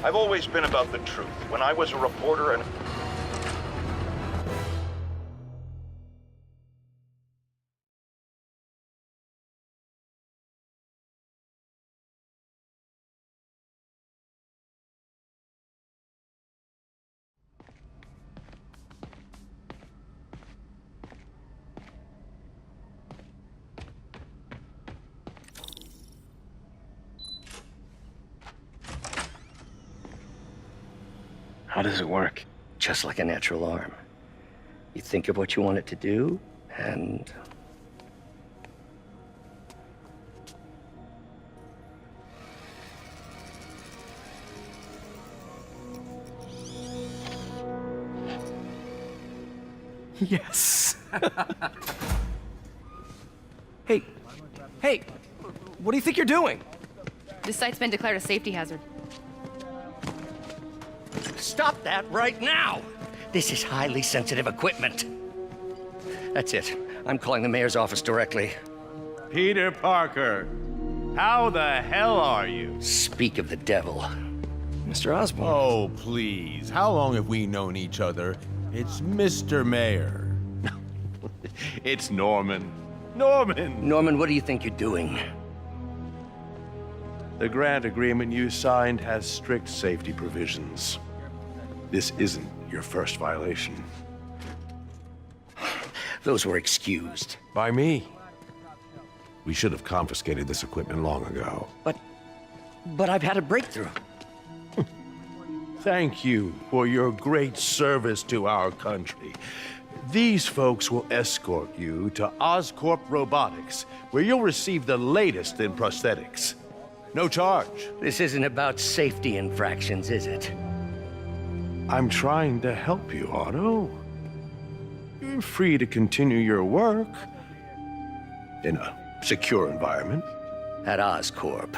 I've always been about the truth. When I was a reporter and... How does it work? Just like a natural arm. You think of what you want it to do, and... Yes. Hey, what do you think you're doing? This site's been declared a safety hazard. Stop that right now! This is highly sensitive equipment. That's it. I'm calling the mayor's office directly. Peter Parker, how the hell are you? Speak of the devil. Mr. Osborn. Oh, please. How long have we known each other? It's Mr. Mayor. It's Norman. Norman! Norman, what do you think you're doing? The grant agreement you signed has strict safety provisions. This isn't your first violation. Those were excused. By me. We should have confiscated this equipment long ago. But I've had a breakthrough. Thank you for your great service to our country. These folks will escort you to Oscorp Robotics, where you'll receive the latest in prosthetics. No charge. This isn't about safety infractions, is it? I'm trying to help you, Otto. You're free to continue your work in a secure environment. At Oscorp.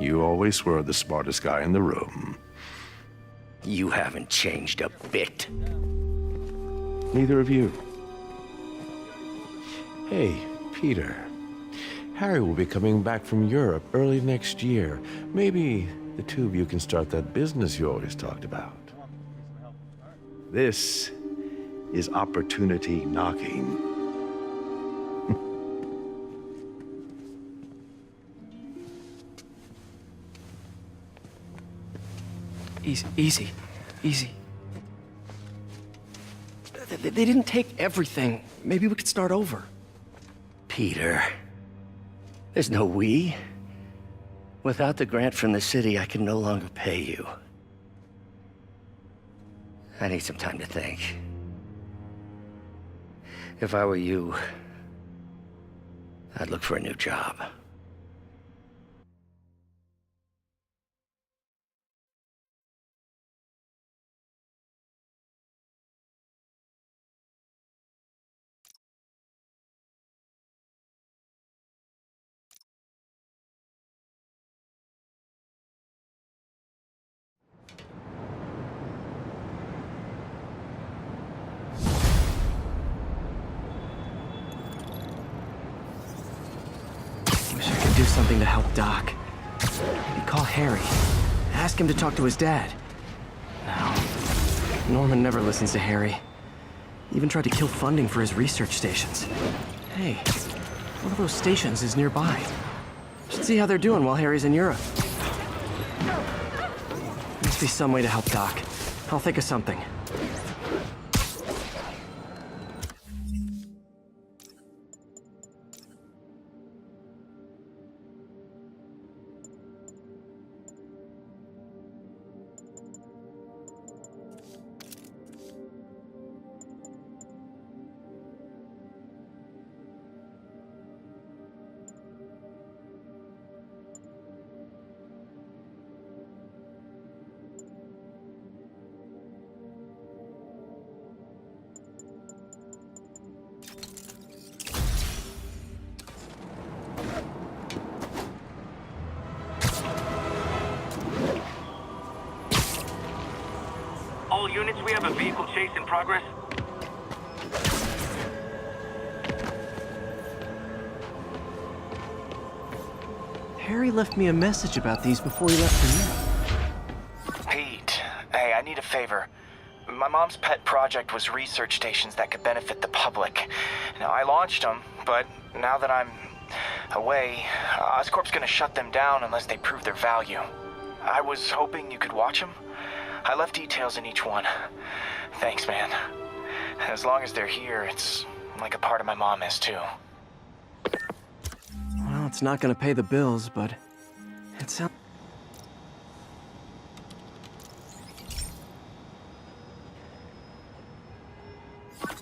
You always were the smartest guy in the room. You haven't changed a bit. Neither of you. Hey, Peter. Harry will be coming back from Europe early next year. Maybe the two of you can start that business you always talked about. This is opportunity knocking. Easy. They didn't take everything. Maybe we could start over. Peter, there's no we. Without the grant from the city, I can no longer pay you. I need some time to think. If I were you, I'd look for a new job. Wish I could do something to help Doc. Maybe call Harry. Ask him to talk to his dad. No. Norman never listens to Harry. Even tried to kill funding for his research stations. Hey, one of those stations is nearby. Should see how they're doing while Harry's in Europe. Must be some way to help Doc. I'll think of something. All units, we have a vehicle chase in progress. Harry left me a message about these before he left for Europe. favor. My mom's pet project was research stations that could benefit the public. Now, I launched them, but now that I'm away, Oscorp's gonna shut them down unless they prove their value. I was hoping you could watch them. I left details in each one. Thanks, man. As long as they're here, it's like a part of my mom is, too. Well, it's not gonna pay the bills, but it sounds...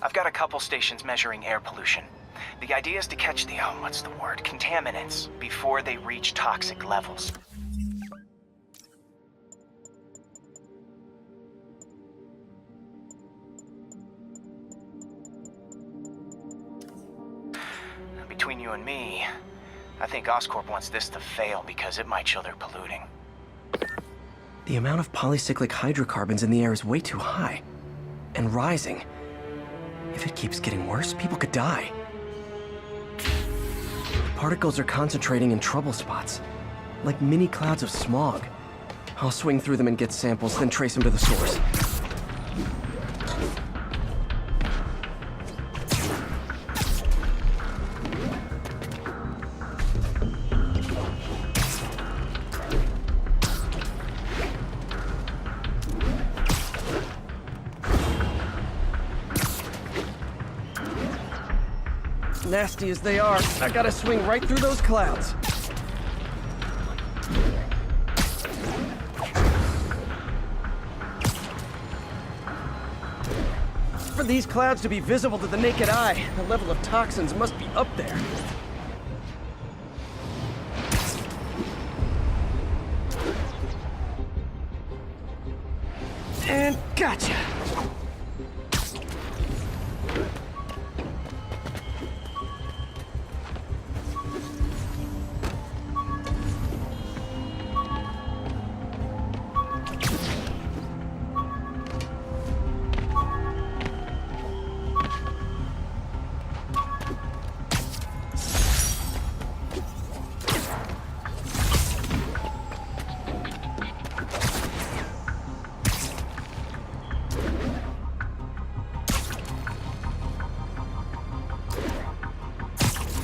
I've got a couple stations measuring air pollution. The idea is to catch the, contaminants before they reach toxic levels. Between you and me, I think Oscorp wants this to fail because it might show they're polluting. The amount of polycyclic hydrocarbons in the air is way too high. And rising. If it keeps getting worse, people could die. Particles are concentrating in trouble spots, like mini clouds of smog. I'll swing through them and get samples, then trace them to the source. Nasty as they are, I gotta swing right through those clouds. For these clouds to be visible to the naked eye, the level of toxins must be up there. And gotcha!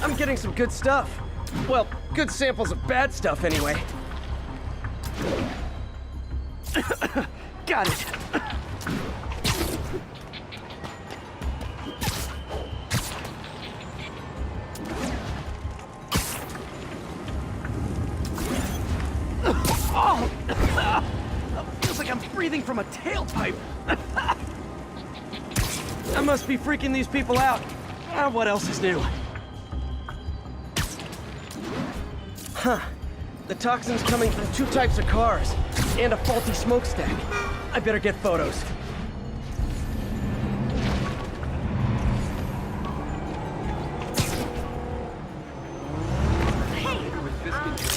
I'm getting some good stuff. Well, good samples of bad stuff, anyway. Got it. Oh! Feels like I'm breathing from a tailpipe. I must be freaking these people out. What else is new? Huh. The toxin's coming from 2 types of cars, and a faulty smokestack. I better get photos.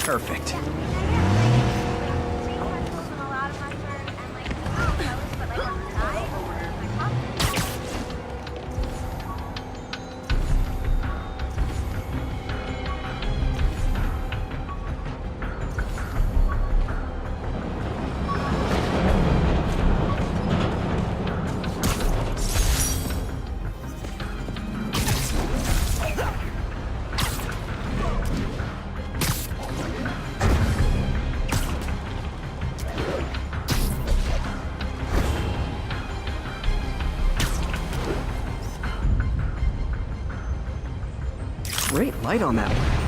Perfect. Great light on that one.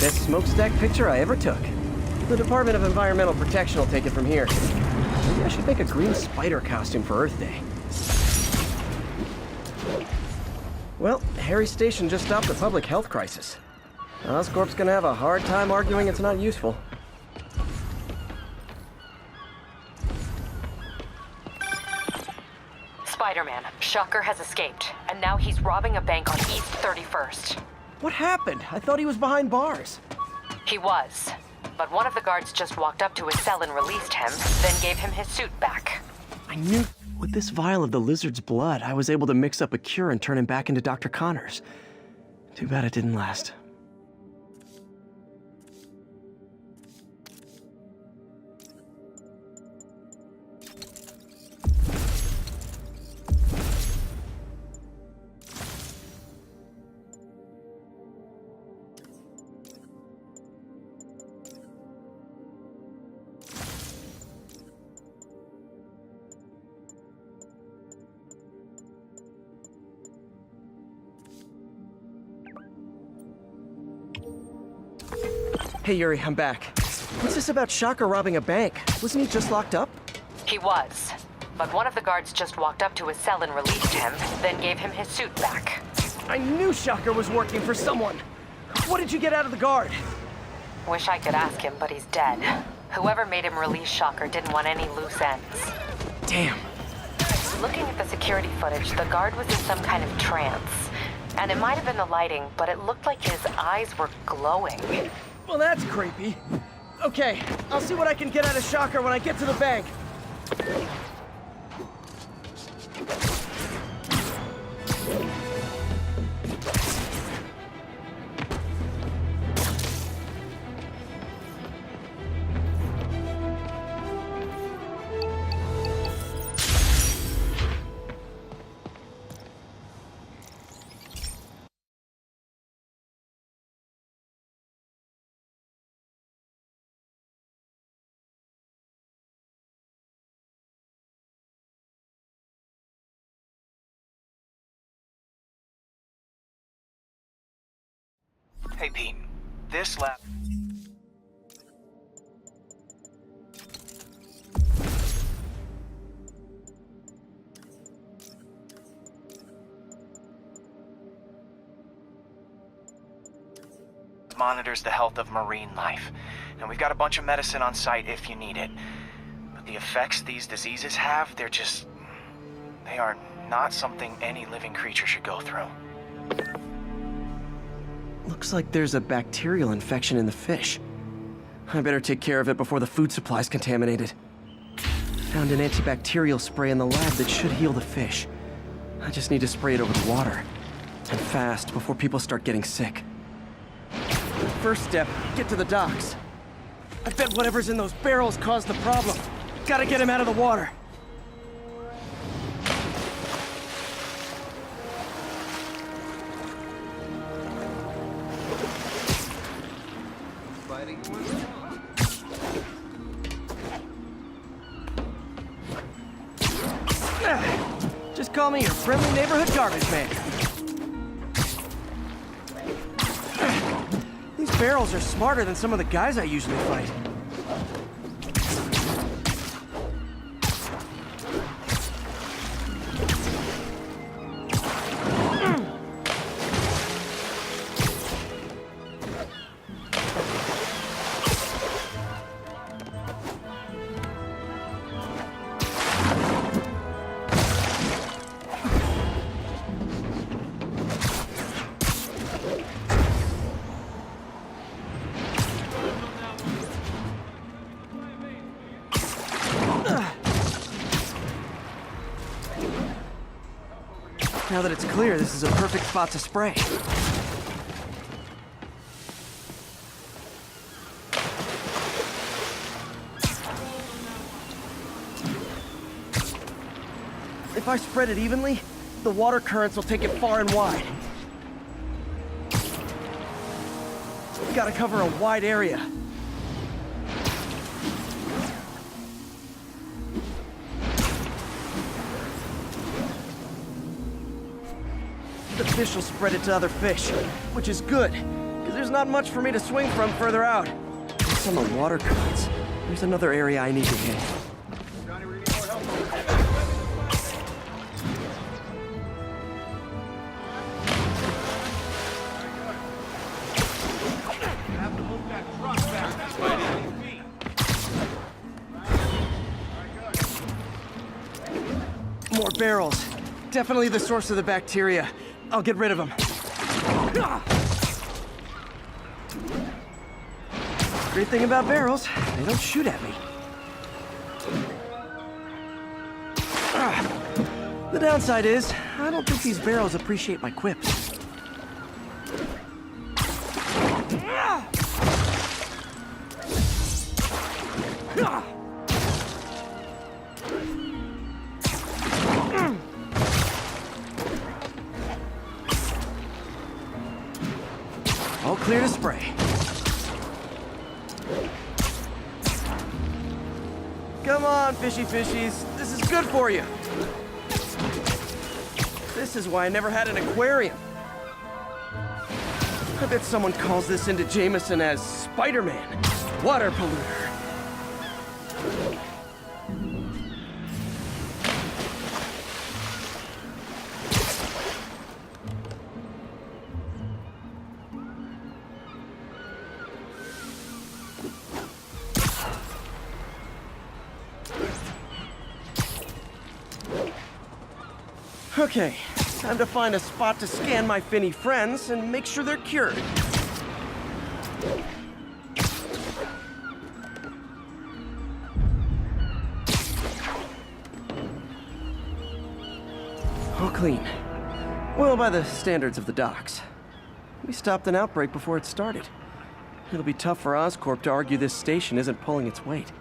best smokestack picture I ever took. The Department of Environmental Protection will take it from here. Maybe I should make a green spider costume for Earth Day. Well, Harry's station just stopped a public health crisis. Oscorp's gonna have a hard time arguing it's not useful. Spider-Man, Shocker has escaped, and now he's robbing a bank on East 31st. What happened? I thought he was behind bars. He was, but one of the guards just walked up to his cell and released him, then gave him his suit back. I knew with this vial of the lizard's blood, I was able to mix up a cure and turn him back into Dr. Connors. Too bad it didn't last. Hey Yuri, I'm back. What's this about Shocker robbing a bank? Wasn't he just locked up? He was, but one of the guards just walked up to his cell and released him, then gave him his suit back. I knew Shocker was working for someone. What did you get out of the guard? Wish I could ask him, but he's dead. Whoever made him release Shocker didn't want any loose ends. Damn. Looking at the security footage, the guard was in some kind of trance. And it might have been the lighting, but it looked like his eyes were glowing. Well, that's creepy. Okay, I'll see what I can get out of Shocker when I get to the bank. Hey, Pete. This lab... monitors the health of marine life. And we've got a bunch of medicine on site if you need it. But the effects these diseases have, they are not something any living creature should go through. Looks like there's a bacterial infection in the fish. I better take care of it before the food supply's contaminated. Found an antibacterial spray in the lab that should heal the fish. I just need to spray it over the water. And fast, before people start getting sick. First step, get to the docks. I bet whatever's in those barrels caused the problem. Gotta get him out of the water. Just call me your friendly neighborhood garbage man. These barrels are smarter than some of the guys I usually fight. Now that it's clear, this is a perfect spot to spray. If I spread it evenly, the water currents will take it far and wide. Gotta cover a wide area. The fish will spread it to other fish, which is good, because there's not much for me to swing from further out. Based on the water currents, there's another area I need to hit. More barrels. Definitely the source of the bacteria. I'll get rid of them. Great thing about barrels, they don't shoot at me. The downside is, I don't think these barrels appreciate my quips. All clear to spray. Come on, fishy fishies. This is good for you. This is why I never had an aquarium. I bet someone calls this into Jameson as Spider-Man, water polluter. Okay, time to find a spot to scan my finny friends and make sure they're cured. All clean. Well, by the standards of the docks. We stopped an outbreak before it started. It'll be tough for Oscorp to argue this station isn't pulling its weight.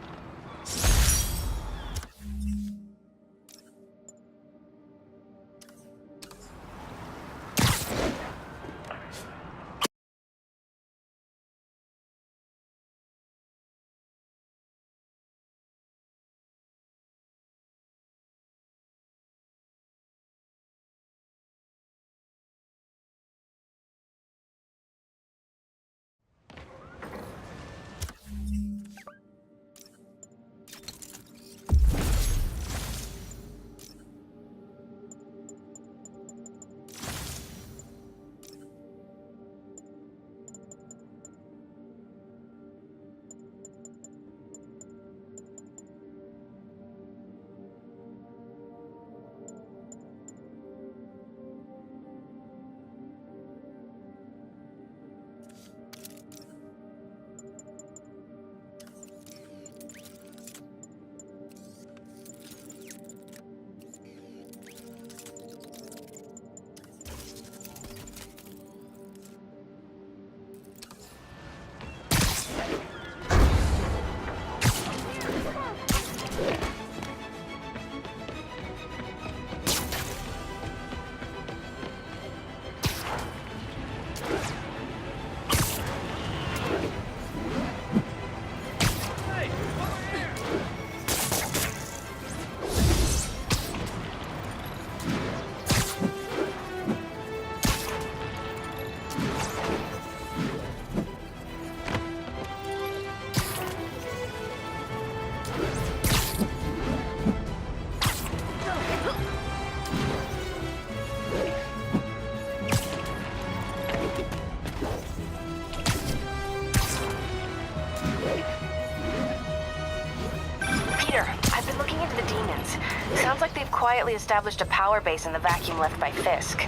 Sounds like they've quietly established a power base in the vacuum left by Fisk.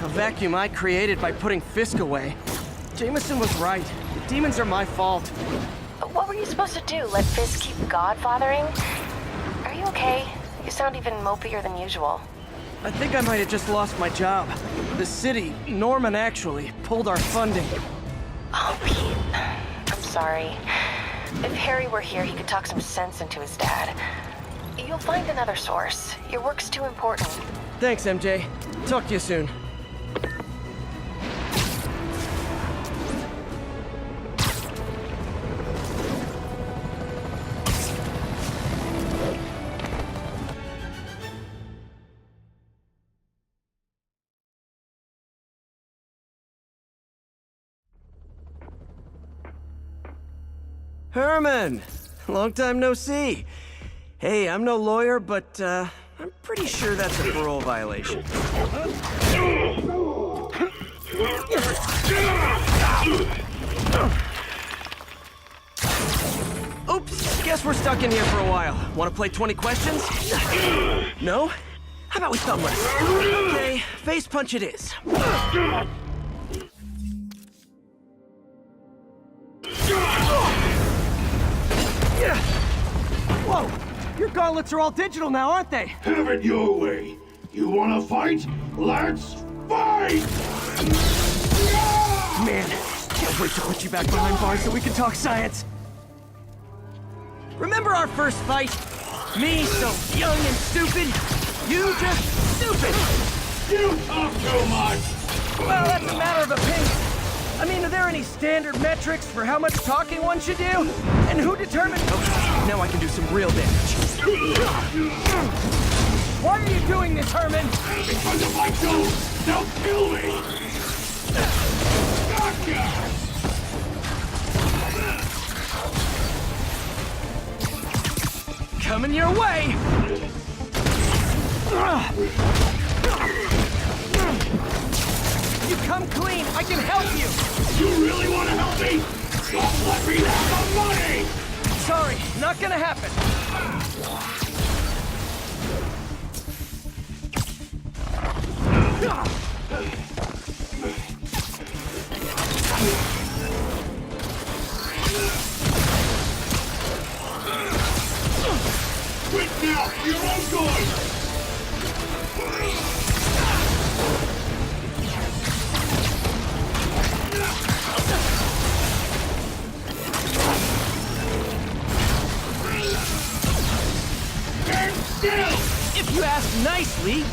A vacuum I created by putting Fisk away. Jameson was right. The demons are my fault. What were you supposed to do? Let Fisk keep godfathering? Are you okay? You sound even mopier than usual. I think I might have just lost my job. The city, Norman actually, pulled our funding. Oh, Pete. I'm sorry. If Harry were here, he could talk some sense into his dad. You'll find another source. Your work's too important. Thanks, MJ. Talk to you soon. Herman! Long time no see. Hey, I'm no lawyer, but, I'm pretty sure that's a parole violation. Oops, guess we're stuck in here for a while. Want to play 20 questions? No? How about we thumb wrestle? Okay, face punch it is. Whoa! Your gauntlets are all digital now, aren't they? Have it your way. You wanna fight? Let's fight! Man, can't wait to put you back behind bars so we can talk science. Remember our first fight? Me so young and stupid, you just stupid! You talk too much! Well, that's a matter of opinion. I mean, are there any standard metrics for how much talking one should do? And who determines... Okay, now I can do some real damage. Why are you doing this, Herman? Because if I don't, they'll kill me! Gotcha! Coming your way! You come clean, I can help you! You really want to help me? Don't let me have the money! Sorry, not gonna happen. Quit now! You're all good! If you ask nicely,